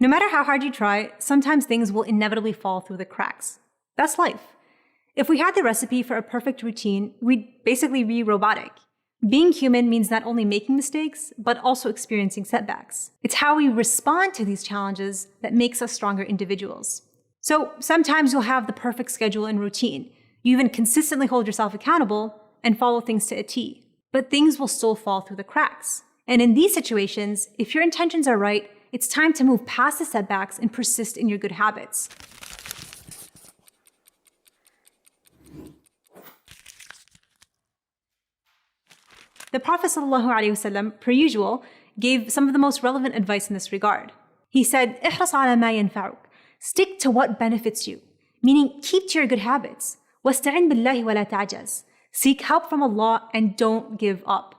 No matter how hard you try, sometimes things will inevitably fall through the cracks. That's life. If we had the recipe for a perfect routine, we'd basically be robotic. Being human means not only making mistakes, but also experiencing setbacks. It's how we respond to these challenges that makes us stronger individuals. So sometimes you'll have the perfect schedule and routine. You even consistently hold yourself accountable and follow things to a T. But things will still fall through the cracks. And in these situations, if your intentions are right, it's time to move past the setbacks and persist in your good habits. The Prophet ﷺ, per usual, gave some of the most relevant advice in this regard. He said, "Ihras ala ma yanfa'uk." Stick to what benefits you, meaning keep to your good habits. وَاسْتَعِنْ بِاللَّهِ وَلَا تَعْجَزْ. Seek help from Allah and don't give up.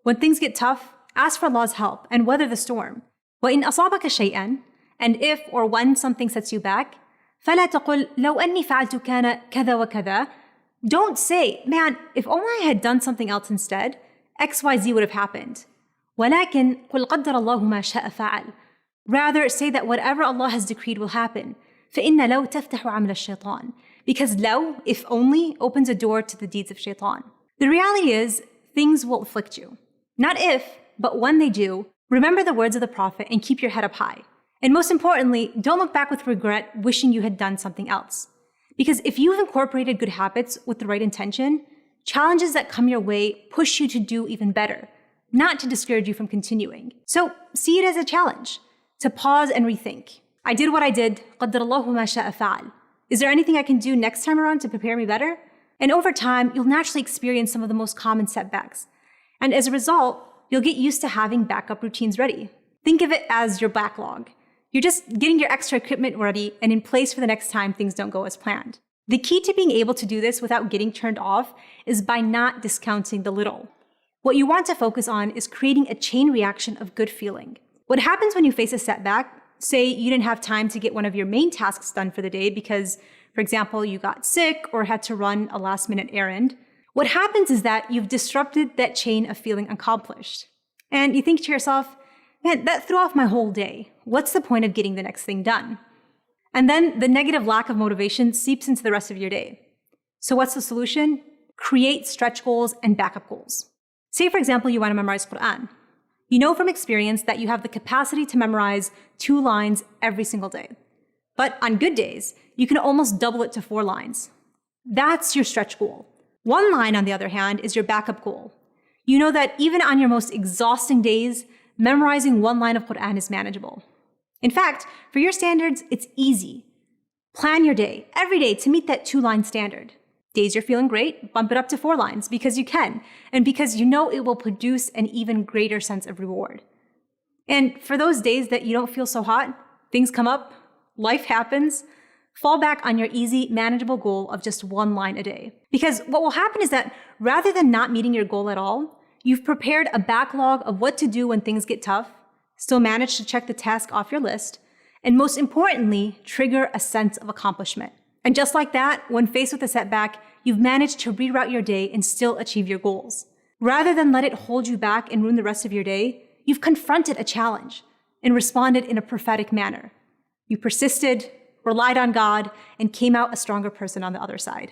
When things get tough, ask for Allah's help and weather the storm. وَإِنْ أَصَابَكَ شَيْئًا. And if or when something sets you back, فَلَا تَقُلْ لَوْ أَنِّي فَعَلْتُ كَانَ كَذَا وَكَذَا. Don't say, man, if only I had done something else instead, XYZ would have happened. وَلَكِنْ قُلْ قَدَّرَ اللَّهُ مَا شَاءَ فَعَلْ. Rather, say that whatever Allah has decreed will happen. فَإِنَّ لَوْ تَفْتَحُ عَمْلَ الشَّيْطَانِ. Because لَوْ, if only, opens a door to the deeds of shaitan. The reality is, things will afflict you. Not if, but when they do, remember the words of the Prophet and keep your head up high. And most importantly, don't look back with regret wishing you had done something else. Because if you've incorporated good habits with the right intention, challenges that come your way push you to do even better, not to discourage you from continuing. So see it as a challenge, to pause and rethink. I did what I did, قَدَّرَ اللَّهُ مَا شَاءَ فَعَلْ. Is there anything I can do next time around to prepare me better? And over time, you'll naturally experience some of the most common setbacks. And as a result, you'll get used to having backup routines ready. Think of it as your backlog. You're just getting your extra equipment ready and in place for the next time things don't go as planned. The key to being able to do this without getting turned off is by not discounting the little. What you want to focus on is creating a chain reaction of good feeling. What happens when you face a setback, say you didn't have time to get one of your main tasks done for the day because, for example, you got sick or had to run a last-minute errand, what happens is that you've disrupted that chain of feeling accomplished. And you think to yourself, man, that threw off my whole day. What's the point of getting the next thing done? And then the negative lack of motivation seeps into the rest of your day. So what's the solution? Create stretch goals and backup goals. Say, for example, you want to memorize Quran. You know from experience that you have the capacity to memorize 2 lines every single day. But on good days, you can almost double it to 4 lines. That's your stretch goal. 1 line, on the other hand, is your backup goal. You know that even on your most exhausting days, memorizing 1 line of Quran is manageable. In fact, for your standards, it's easy. Plan your day, every day, to meet that 2-line standard. Days you're feeling great, bump it up to 4 lines because you can, and because you know it will produce an even greater sense of reward. And for those days that you don't feel so hot, things come up, life happens, fall back on your easy, manageable goal of just 1 line a day. Because what will happen is that rather than not meeting your goal at all, you've prepared a backlog of what to do when things get tough, still manage to check the task off your list, and most importantly, trigger a sense of accomplishment. And just like that, when faced with a setback, you've managed to reroute your day and still achieve your goals. Rather than let it hold you back and ruin the rest of your day, you've confronted a challenge and responded in a prophetic manner. You persisted, relied on God, and came out a stronger person on the other side.